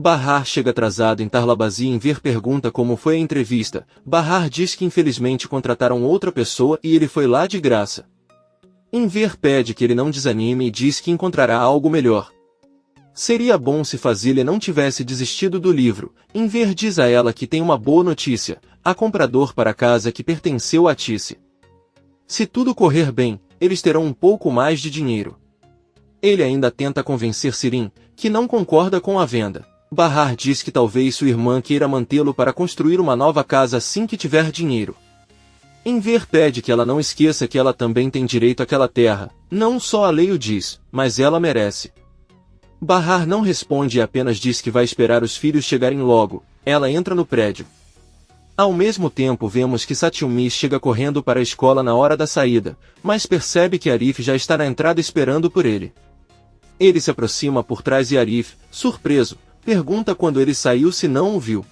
Bahar chega atrasado em Tarlabazi e Enver pergunta como foi a entrevista. Bahar diz que infelizmente contrataram outra pessoa e ele foi lá de graça. Enver pede que ele não desanime e diz que encontrará algo melhor. Seria bom se Fazília não tivesse desistido do livro. Enver diz a ela que tem uma boa notícia: há comprador para a casa que pertenceu a Tice. Se tudo correr bem, eles terão um pouco mais de dinheiro. Ele ainda tenta convencer Sirin, que não concorda com a venda. Bahar diz que talvez sua irmã queira mantê-lo para construir uma nova casa assim que tiver dinheiro. Enver pede que ela não esqueça que ela também tem direito àquela terra. Não só a lei o diz, mas ela merece. Bahar não responde e apenas diz que vai esperar os filhos chegarem logo. Ela entra no prédio. Ao mesmo tempo vemos que Satyumis chega correndo para a escola na hora da saída, mas percebe que Arif já está na entrada esperando por ele. Ele se aproxima por trás e Arif, surpreso, pergunta quando ele saiu se não o viu.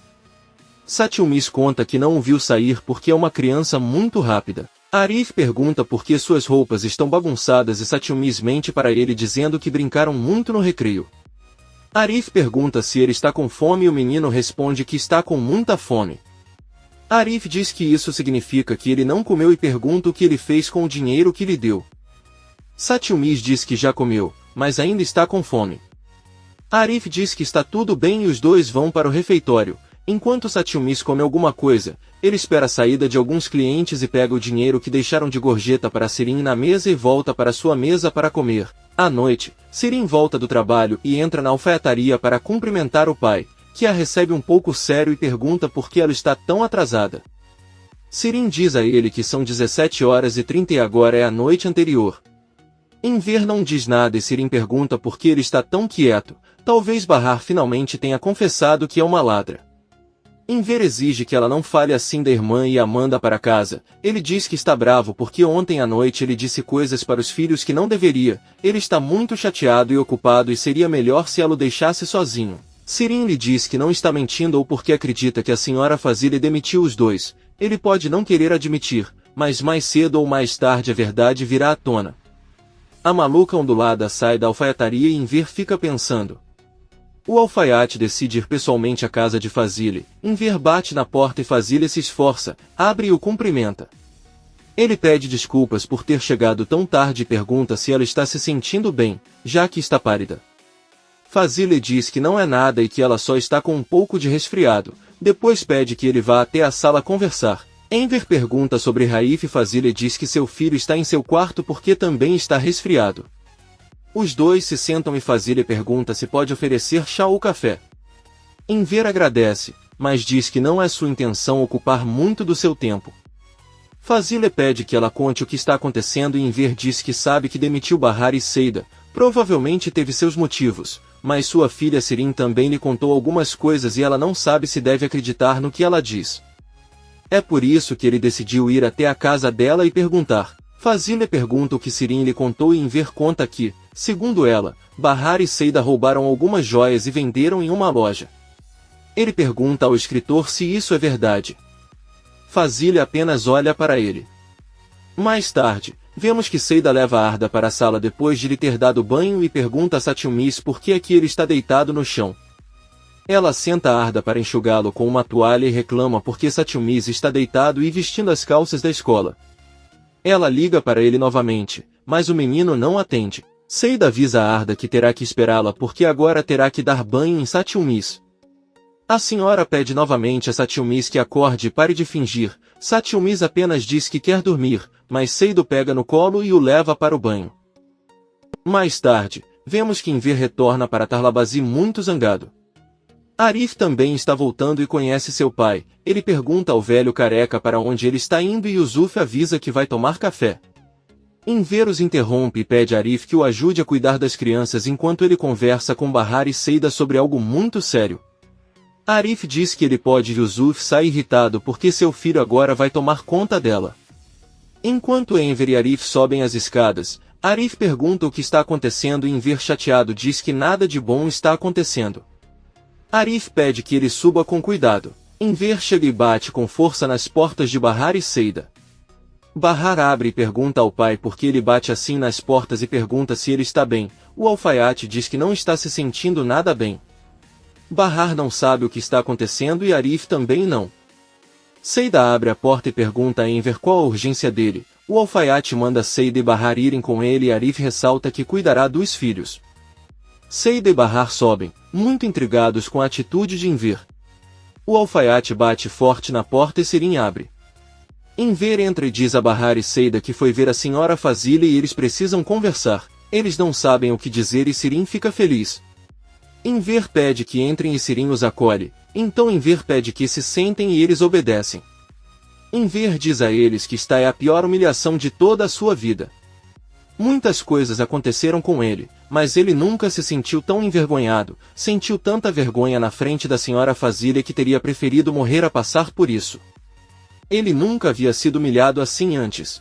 Satyumis conta que não o viu sair porque é uma criança muito rápida. Arif pergunta por que suas roupas estão bagunçadas e Satyumis mente para ele dizendo que brincaram muito no recreio. Arif pergunta se ele está com fome e o menino responde que está com muita fome. Arif diz que isso significa que ele não comeu e pergunta o que ele fez com o dinheiro que lhe deu. Satyumis diz que já comeu, mas ainda está com fome. Arif diz que está tudo bem e os dois vão para o refeitório. Enquanto Satyumis come alguma coisa, ele espera a saída de alguns clientes e pega o dinheiro que deixaram de gorjeta para Sirin na mesa e volta para sua mesa para comer. À noite, Sirin volta do trabalho e entra na alfaiataria para cumprimentar o pai, que a recebe um pouco sério e pergunta por que ela está tão atrasada. Sirin diz a ele que são 17h30 e agora é a noite anterior. Enver não diz nada e Sirin pergunta por que ele está tão quieto. Talvez Bahar finalmente tenha confessado que é uma ladra. Enver exige que ela não fale assim da irmã e a manda para casa. Ele diz que está bravo porque ontem à noite ele disse coisas para os filhos que não deveria. Ele está muito chateado e ocupado e seria melhor se ela o deixasse sozinho. Sirin lhe diz que não está mentindo ou porque acredita que a senhora Fazília demitiu os dois. Ele pode não querer admitir, mas mais cedo ou mais tarde a verdade virá à tona. A maluca ondulada sai da alfaiataria e Enver fica pensando. O alfaiate decide ir pessoalmente à casa de Fazília. Enver bate na porta e Fazília se esforça, abre e o cumprimenta. Ele pede desculpas por ter chegado tão tarde e pergunta se ela está se sentindo bem, já que está pálida. Fazília diz que não é nada e que ela só está com um pouco de resfriado. Depois pede que ele vá até a sala conversar. Enver pergunta sobre Raif e Fazília diz que seu filho está em seu quarto porque também está resfriado. Os dois se sentam e Fazília pergunta se pode oferecer chá ou café. Enver agradece, mas diz que não é sua intenção ocupar muito do seu tempo. Fazília pede que ela conte o que está acontecendo e Enver diz que sabe que demitiu Bahar e Seida, provavelmente teve seus motivos, mas sua filha Sirin também lhe contou algumas coisas e ela não sabe se deve acreditar no que ela diz. É por isso que ele decidiu ir até a casa dela e perguntar. Fazília pergunta o que Sirin lhe contou e Enver conta que, segundo ela, Bahar e Seida roubaram algumas joias e venderam em uma loja. Ele pergunta ao escritor se isso é verdade. Fazília apenas olha para ele. Mais tarde, vemos que Seida leva Arda para a sala depois de lhe ter dado banho e pergunta a Satyumis por que é que ele está deitado no chão. Ela senta Arda para enxugá-lo com uma toalha e reclama porque Satyumis está deitado e vestindo as calças da escola. Ela liga para ele novamente, mas o menino não atende. Seida avisa a Arda que terá que esperá-la porque agora terá que dar banho em Satyumis. A senhora pede novamente a Satyumis que acorde e pare de fingir. Satyumis apenas diz que quer dormir, mas Seida o pega no colo e o leva para o banho. Mais tarde, vemos que Enver retorna para Tarlabazi muito zangado. Arif também está voltando e conhece seu pai. Ele pergunta ao velho careca para onde ele está indo e Yusuf avisa que vai tomar café. Enver os interrompe e pede a Arif que o ajude a cuidar das crianças enquanto ele conversa com Bahar e Seida sobre algo muito sério. Arif diz que ele pode e Yusuf sai irritado porque seu filho agora vai tomar conta dela. Enquanto Enver e Arif sobem as escadas, Arif pergunta o que está acontecendo e Enver chateado diz que nada de bom está acontecendo. Arif pede que ele suba com cuidado. Enver chega e bate com força nas portas de Bahar e Seida. Bahar abre e pergunta ao pai por que ele bate assim nas portas e pergunta se ele está bem. O alfaiate diz que não está se sentindo nada bem. Bahar não sabe o que está acontecendo e Arif também não. Seida abre a porta e pergunta a Enver qual a urgência dele. O alfaiate manda Seida e Bahar irem com ele e Arif ressalta que cuidará dos filhos. Seida e Bahar sobem, muito intrigados com a atitude de Enver. O alfaiate bate forte na porta e Sirin abre. Enver entra e diz a Bahar e Seida que foi ver a senhora Fazile e eles precisam conversar. Eles não sabem o que dizer e Sirin fica feliz. Enver pede que entrem e Sirin os acolhe. Então Enver pede que se sentem e eles obedecem. Enver diz a eles que esta é a pior humilhação de toda a sua vida. Muitas coisas aconteceram com ele, mas ele nunca se sentiu tão envergonhado, sentiu tanta vergonha na frente da senhora Fazile que teria preferido morrer a passar por isso. Ele nunca havia sido humilhado assim antes.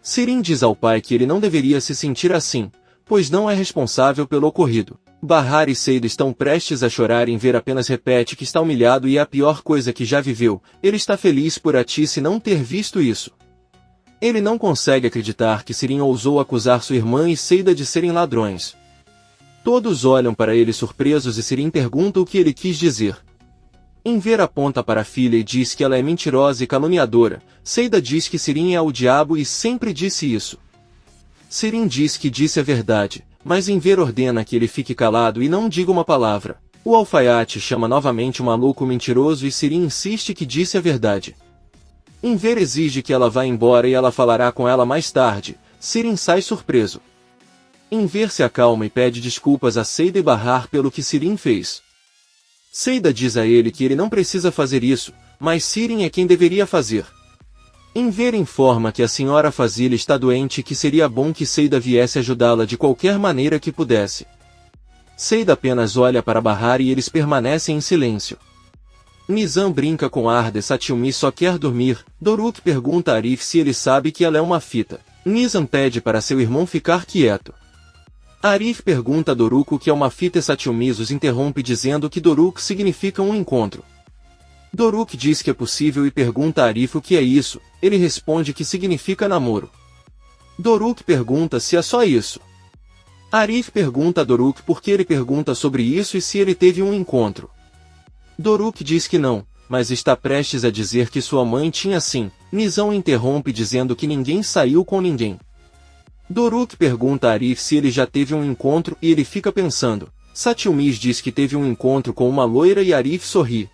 Sirin diz ao pai que ele não deveria se sentir assim, pois não é responsável pelo ocorrido. Bahar e Seida estão prestes a chorar e Enver apenas repete que está humilhado e é a pior coisa que já viveu. Ele está feliz por Atice não ter visto isso. Ele não consegue acreditar que Sirin ousou acusar sua irmã e Seida de serem ladrões. Todos olham para ele surpresos e Sirin pergunta o que ele quis dizer. Enver aponta para a filha e diz que ela é mentirosa e caluniadora. Seida diz que Sirin é o diabo e sempre disse isso. Sirin diz que disse a verdade, mas Enver ordena que ele fique calado e não diga uma palavra. O alfaiate chama novamente o maluco mentiroso e Sirin insiste que disse a verdade. Enver exige que ela vá embora e ela falará com ela mais tarde. Sirin sai surpreso. Enver se acalma e pede desculpas a Seida e Bahar pelo que Sirin fez. Seida diz a ele que ele não precisa fazer isso, mas Sirin é quem deveria fazer. Enver informa que a senhora Fazile está doente e que seria bom que Seida viesse ajudá-la de qualquer maneira que pudesse. Seida apenas olha para Bahar e eles permanecem em silêncio. Nizam brinca com Arda e Satyumi só quer dormir. Doruk pergunta a Arif se ele sabe que ela é uma fita. Nizam pede para seu irmão ficar quieto. Arif pergunta a Doruk o que é uma fita e Satyumi os interrompe dizendo que Doruk significa um encontro. Doruk diz que é possível e pergunta a Arif o que é isso. Ele responde que significa namoro. Doruk pergunta se é só isso. Arif pergunta a Doruk por que ele pergunta sobre isso e se ele teve um encontro. Doruk diz que não, mas está prestes a dizer que sua mãe tinha sim. Nizam interrompe dizendo que ninguém saiu com ninguém. Doruk pergunta a Arif se ele já teve um encontro e ele fica pensando. Satyumi diz que teve um encontro com uma loira e Arif sorri.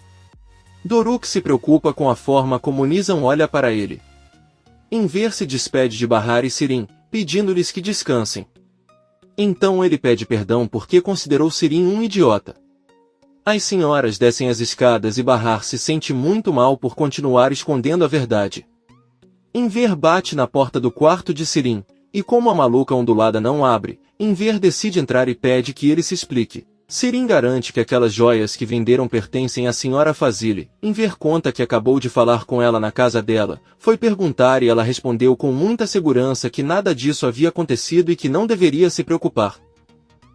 Doruk se preocupa com a forma como Nizam olha para ele. Enver se despede de Bahar e Sirin, pedindo-lhes que descansem. Então ele pede perdão porque considerou Sirin um idiota. As senhoras descem as escadas e Bahar se sente muito mal por continuar escondendo a verdade. Enver bate na porta do quarto de Sirin, e como a maluca ondulada não abre, Enver decide entrar e pede que ele se explique. Sirin garante que aquelas joias que venderam pertencem à senhora Fazile. Enver conta que acabou de falar com ela na casa dela, foi perguntar e ela respondeu com muita segurança que nada disso havia acontecido e que não deveria se preocupar.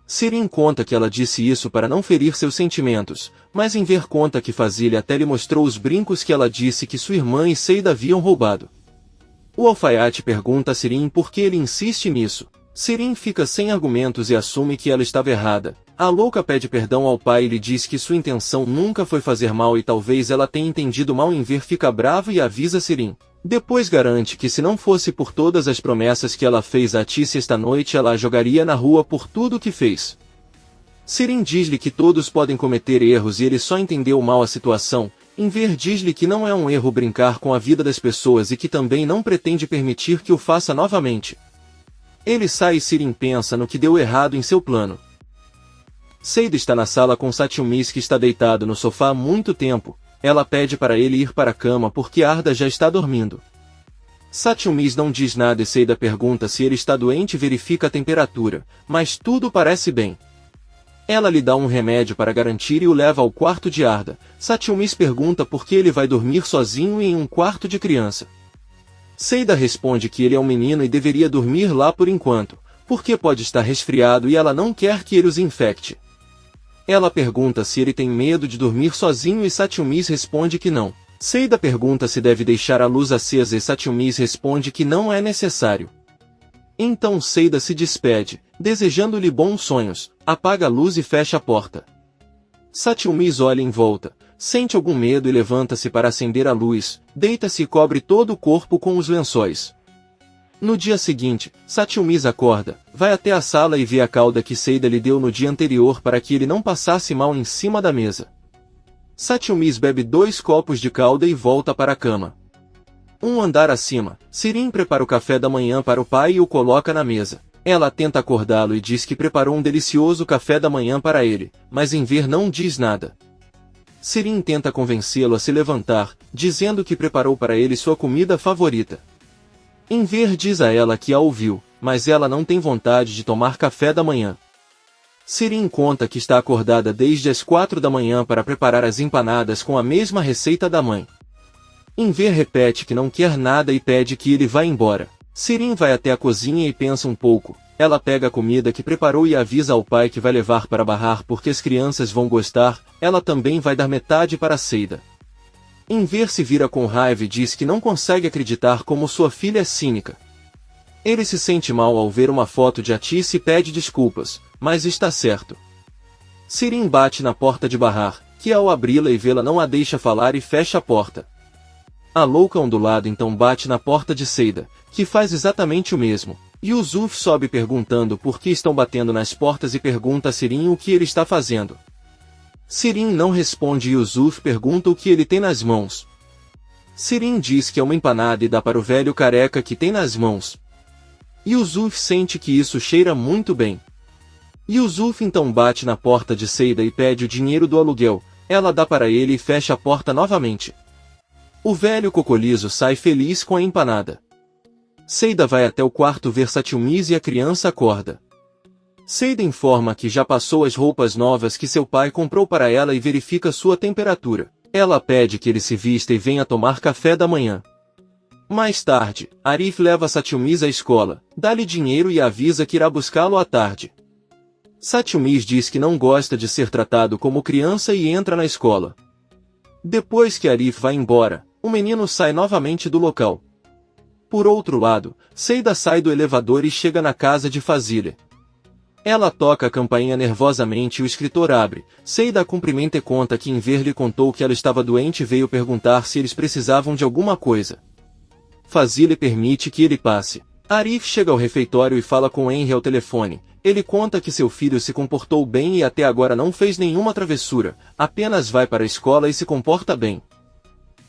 Sirin conta que ela disse isso para não ferir seus sentimentos, mas Enver conta que Fazile até lhe mostrou os brincos que ela disse que sua irmã e Seida haviam roubado. O alfaiate pergunta a Sirin por que ele insiste nisso. Sirin fica sem argumentos e assume que ela estava errada. A louca pede perdão ao pai e lhe diz que sua intenção nunca foi fazer mal e talvez ela tenha entendido mal. Enver fica bravo e avisa Sirin. Depois garante que se não fosse por todas as promessas que ela fez a Atice esta noite ela a jogaria na rua por tudo o que fez. Sirin diz-lhe que todos podem cometer erros e ele só entendeu mal a situação. Enver diz-lhe que não é um erro brincar com a vida das pessoas e que também não pretende permitir que o faça novamente. Ele sai e Sirin pensa no que deu errado em seu plano. Seida está na sala com Satyumi que está deitado no sofá há muito tempo. Ela pede para ele ir para a cama porque Arda já está dormindo. Satyumi não diz nada e Seida pergunta se ele está doente e verifica a temperatura, mas tudo parece bem. Ela lhe dá um remédio para garantir e o leva ao quarto de Arda. Satyumi pergunta por que ele vai dormir sozinho em um quarto de criança. Seida responde que ele é um menino e deveria dormir lá por enquanto, porque pode estar resfriado e ela não quer que ele os infecte. Ela pergunta se ele tem medo de dormir sozinho e Satyumi responde que não. Seida pergunta se deve deixar a luz acesa e Satyumi responde que não é necessário. Então Seida se despede, desejando-lhe bons sonhos, apaga a luz e fecha a porta. Satchumis olha em volta, sente algum medo e levanta-se para acender a luz, deita-se e cobre todo o corpo com os lençóis. No dia seguinte, Satchumis acorda, vai até a sala e vê a cauda que Seida lhe deu no dia anterior para que ele não passasse mal em cima da mesa. Satchumis bebe 2 copos de calda e volta para a cama. Um andar acima, Sirin prepara o café da manhã para o pai e o coloca na mesa. Ela tenta acordá-lo e diz que preparou um delicioso café da manhã para ele, mas Enver não diz nada. Sirin tenta convencê-lo a se levantar, dizendo que preparou para ele sua comida favorita. Enver diz a ela que a ouviu, mas ela não tem vontade de tomar café da manhã. Sirin conta que está acordada desde as 4 da manhã para preparar as empanadas com a mesma receita da mãe. Enver repete que não quer nada e pede que ele vá embora. Sirin vai até a cozinha e pensa um pouco. Ela pega a comida que preparou e avisa ao pai que vai levar para Bahar porque as crianças vão gostar. Ela também vai dar metade para Seida. Enver se vira com raiva e diz que não consegue acreditar como sua filha é cínica. Ele se sente mal ao ver uma foto de Atice e pede desculpas, mas está certo. Sirin bate na porta de Bahar, que ao abri-la e vê-la não a deixa falar e fecha a porta. A louca ondulada então bate na porta de Seida, que faz exatamente o mesmo. Yusuf sobe perguntando por que estão batendo nas portas e pergunta a Sirin o que ele está fazendo. Sirin não responde e Yusuf pergunta o que ele tem nas mãos. Sirin diz que é uma empanada e dá para o velho careca que tem nas mãos. Yusuf sente que isso cheira muito bem. Yusuf então bate na porta de Seida e pede o dinheiro do aluguel. Ela dá para ele e fecha a porta novamente. O velho cocoliso sai feliz com a empanada. Seida vai até o quarto ver Satchumis e a criança acorda. Seida informa que já passou as roupas novas que seu pai comprou para ela e verifica sua temperatura. Ela pede que ele se vista e venha tomar café da manhã. Mais tarde, Arif leva Satchumis à escola, dá-lhe dinheiro e avisa que irá buscá-lo à tarde. Satchumis diz que não gosta de ser tratado como criança e entra na escola. Depois que Arif vai embora, o menino sai novamente do local. Por outro lado, Seida sai do elevador e chega na casa de Fazile. Ela toca a campainha nervosamente e o escritor abre. Seida a cumprimenta e conta que Enver lhe contou que ela estava doente e veio perguntar se eles precisavam de alguma coisa. Fazile permite que ele passe. Arif chega ao refeitório e fala com Henry ao telefone. Ele conta que seu filho se comportou bem e até agora não fez nenhuma travessura, apenas vai para a escola e se comporta bem.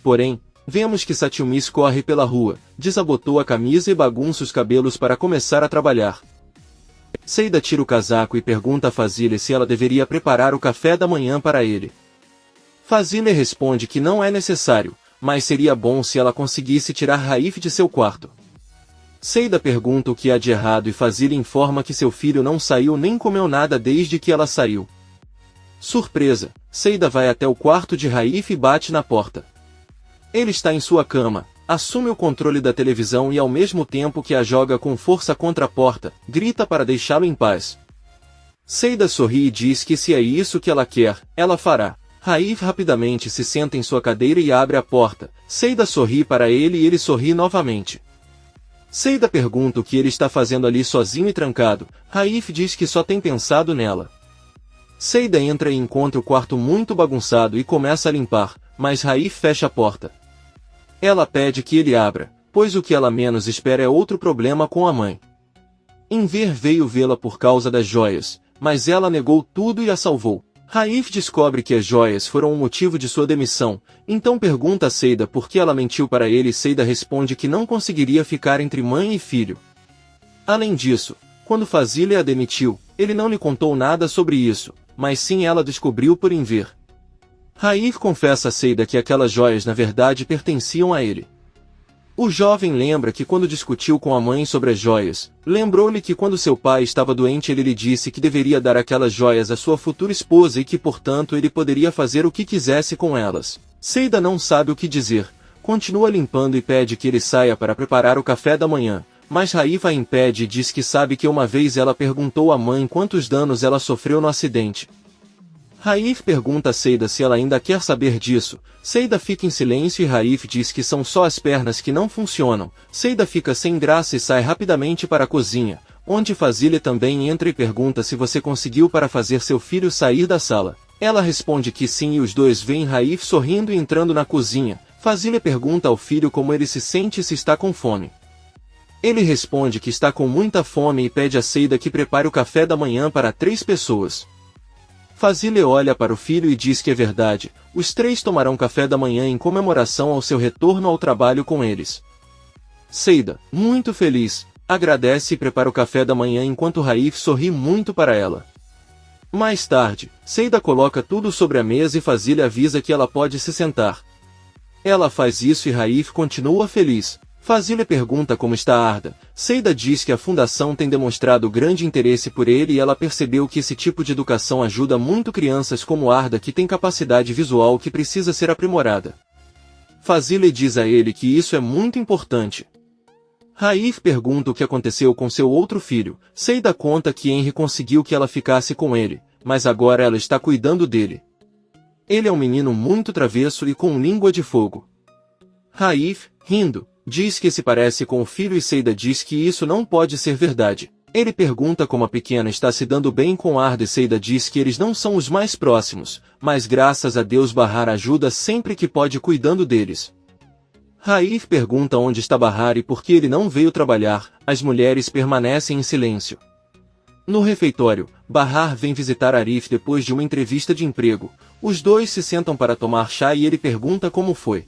Porém, vemos que Satchumis corre pela rua, desabotou a camisa e bagunça os cabelos para começar a trabalhar. Seida tira o casaco e pergunta a Fazile se ela deveria preparar o café da manhã para ele. Fazile responde que não é necessário, mas seria bom se ela conseguisse tirar Raif de seu quarto. Seida pergunta o que há de errado e Fazile informa que seu filho não saiu nem comeu nada desde que ela saiu. Surpresa, Seida vai até o quarto de Raif e bate na porta. Ele está em sua cama, assume o controle da televisão e ao mesmo tempo que a joga com força contra a porta, grita para deixá-lo em paz. Seida sorri e diz que se é isso que ela quer, ela fará. Raif rapidamente se senta em sua cadeira e abre a porta. Seida sorri para ele e ele sorri novamente. Seida pergunta o que ele está fazendo ali sozinho e trancado. Raif diz que só tem pensado nela. Seida entra e encontra o quarto muito bagunçado e começa a limpar, mas Raif fecha a porta. Ela pede que ele abra, pois o que ela menos espera é outro problema com a mãe. Enver veio vê-la por causa das joias, mas ela negou tudo e a salvou. Raif descobre que as joias foram o motivo de sua demissão, então pergunta a Seida por que ela mentiu para ele e Seida responde que não conseguiria ficar entre mãe e filho. Além disso, quando Fazile a demitiu, ele não lhe contou nada sobre isso, mas sim ela descobriu por Enver. Raif confessa a Seida que aquelas joias na verdade pertenciam a ele. O jovem lembra que quando discutiu com a mãe sobre as joias, lembrou-lhe que quando seu pai estava doente ele lhe disse que deveria dar aquelas joias à sua futura esposa e que portanto ele poderia fazer o que quisesse com elas. Seida não sabe o que dizer, continua limpando e pede que ele saia para preparar o café da manhã, mas Raif a impede e diz que sabe que uma vez ela perguntou à mãe quantos danos ela sofreu no acidente. Raif pergunta a Seida se ela ainda quer saber disso. Seida fica em silêncio e Raif diz que são só as pernas que não funcionam. Seida fica sem graça e sai rapidamente para a cozinha, onde Fazile também entra e pergunta se você conseguiu para fazer seu filho sair da sala. Ela responde que sim e os dois veem Raif sorrindo e entrando na cozinha. Fazile pergunta ao filho como ele se sente e se está com fome. Ele responde que está com muita fome e pede a Seida que prepare o café da manhã para 3 pessoas. Fazile olha para o filho e diz que é verdade, os 3 tomarão café da manhã em comemoração ao seu retorno ao trabalho com eles. Seida, muito feliz, agradece e prepara o café da manhã enquanto Raif sorri muito para ela. Mais tarde, Seida coloca tudo sobre a mesa e Fazile avisa que ela pode se sentar. Ela faz isso e Raif continua feliz. Fazile pergunta como está Arda. Seida diz que a fundação tem demonstrado grande interesse por ele e ela percebeu que esse tipo de educação ajuda muito crianças como Arda que tem capacidade visual que precisa ser aprimorada. Fazile diz a ele que isso é muito importante. Raif pergunta o que aconteceu com seu outro filho. Seida conta que Henry conseguiu que ela ficasse com ele, mas agora ela está cuidando dele. Ele é um menino muito travesso e com língua de fogo. Raif, rindo, diz que se parece com o filho e Seida diz que isso não pode ser verdade. Ele pergunta como a pequena está se dando bem com Arda e Seida diz que eles não são os mais próximos, mas graças a Deus Bahar ajuda sempre que pode cuidando deles. Raif pergunta onde está Bahar e por que ele não veio trabalhar. As mulheres permanecem em silêncio. No refeitório, Bahar vem visitar Arif depois de uma entrevista de emprego. Os dois se sentam para tomar chá e ele pergunta como foi.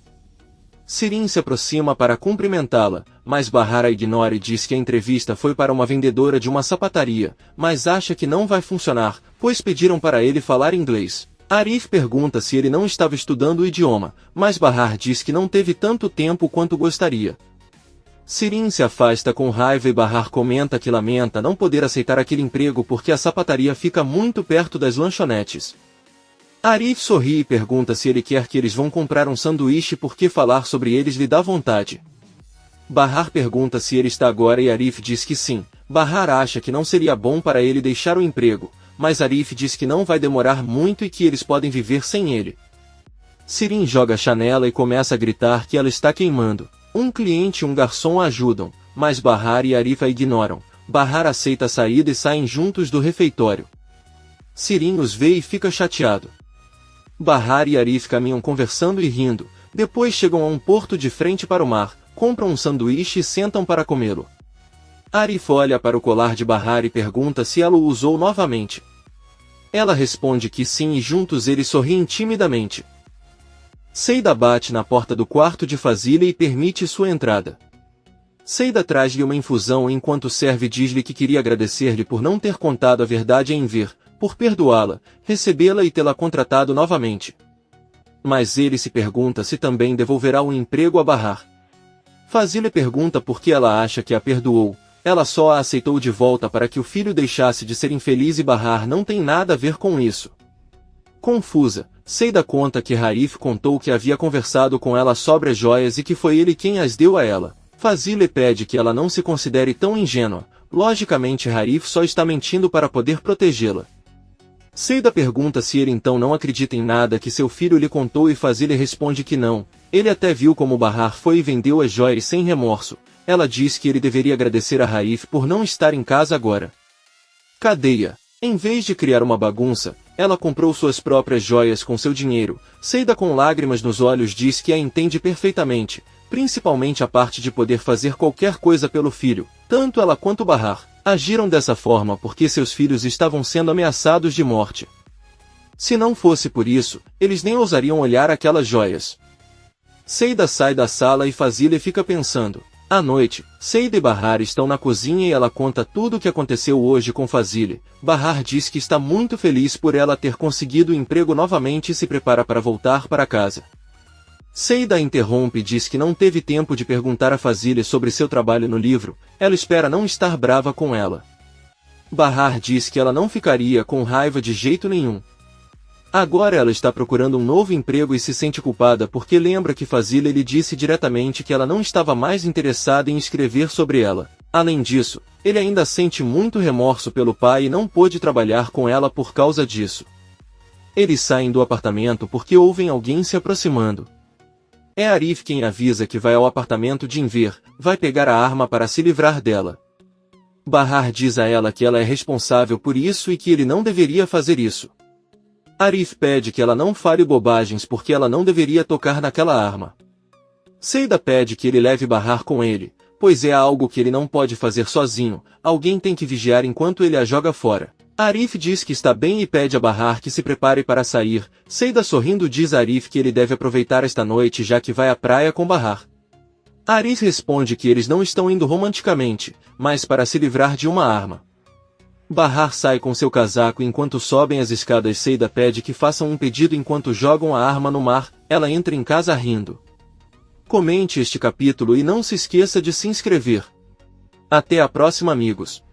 Sirin se aproxima para cumprimentá-la, mas Bahar a ignora e diz que a entrevista foi para uma vendedora de uma sapataria, mas acha que não vai funcionar, pois pediram para ele falar inglês. Arif pergunta se ele não estava estudando o idioma, mas Bahar diz que não teve tanto tempo quanto gostaria. Sirin se afasta com raiva e Bahar comenta que lamenta não poder aceitar aquele emprego porque a sapataria fica muito perto das lanchonetes. Arif sorri e pergunta se ele quer que eles vão comprar um sanduíche porque falar sobre eles lhe dá vontade. Bahar pergunta se ele está agora e Arif diz que sim. Bahar acha que não seria bom para ele deixar o emprego, mas Arif diz que não vai demorar muito e que eles podem viver sem ele. Sirin joga a chanela e começa a gritar que ela está queimando. Um cliente e um garçom a ajudam, mas Bahar e Arif a ignoram. Bahar aceita a saída e saem juntos do refeitório. Sirin os vê e fica chateado. Bahar e Arif caminham conversando e rindo, depois chegam a um porto de frente para o mar, compram um sanduíche e sentam para comê-lo. Arif olha para o colar de Bahar e pergunta se ela o usou novamente. Ela responde que sim e juntos eles sorriem timidamente. Seida bate na porta do quarto de Fazile e permite sua entrada. Seida traz-lhe uma infusão enquanto o serve diz-lhe que queria agradecer-lhe por não ter contado a verdade a Enver, por perdoá-la, recebê-la e tê-la contratado novamente. Mas ele se pergunta se também devolverá o emprego a Bahar. Fazile pergunta por que ela acha que a perdoou. Ela só a aceitou de volta para que o filho deixasse de ser infeliz e Bahar não tem nada a ver com isso. Confusa, Seida conta que Raif contou que havia conversado com ela sobre as joias e que foi ele quem as deu a ela. Fazile pede que ela não se considere tão ingênua. Logicamente Raif só está mentindo para poder protegê-la. Seida pergunta se ele então não acredita em nada que seu filho lhe contou e Fazile responde que não. Ele até viu como Bahar foi e vendeu as joias sem remorso. Ela diz que ele deveria agradecer a Raif por não estar em casa agora. Cadeia. Em vez de criar uma bagunça, ela comprou suas próprias joias com seu dinheiro. Seida com lágrimas nos olhos diz que a entende perfeitamente, principalmente a parte de poder fazer qualquer coisa pelo filho. Tanto ela quanto Bahar agiram dessa forma porque seus filhos estavam sendo ameaçados de morte. Se não fosse por isso, eles nem ousariam olhar aquelas joias. Seida sai da sala e Fazile fica pensando. À noite, Seida e Bahar estão na cozinha e ela conta tudo o que aconteceu hoje com Fazile. Bahar diz que está muito feliz por ela ter conseguido o emprego novamente e se prepara para voltar para casa. Seida a interrompe e diz que não teve tempo de perguntar a Fazile sobre seu trabalho no livro. Ela espera não estar brava com ela. Bahar diz que ela não ficaria com raiva de jeito nenhum. Agora ela está procurando um novo emprego e se sente culpada porque lembra que Fazile lhe disse diretamente que ela não estava mais interessada em escrever sobre ela. Além disso, ele ainda sente muito remorso pelo pai e não pôde trabalhar com ela por causa disso. Eles saem do apartamento porque ouvem alguém se aproximando. É Arif quem avisa que vai ao apartamento de Enver, vai pegar a arma para se livrar dela. Bahar diz a ela que ela é responsável por isso e que ele não deveria fazer isso. Arif pede que ela não fale bobagens porque ela não deveria tocar naquela arma. Seida pede que ele leve Bahar com ele, pois é algo que ele não pode fazer sozinho, alguém tem que vigiar enquanto ele a joga fora. Arif diz que está bem e pede a Bahar que se prepare para sair. Seida sorrindo diz a Arif que ele deve aproveitar esta noite já que vai à praia com Bahar. Arif responde que eles não estão indo romanticamente, mas para se livrar de uma arma. Bahar sai com seu casaco enquanto sobem as escadas. Seida pede que façam um pedido enquanto jogam a arma no mar. Ela entra em casa rindo. Comente este capítulo e não se esqueça de se inscrever. Até a próxima, amigos.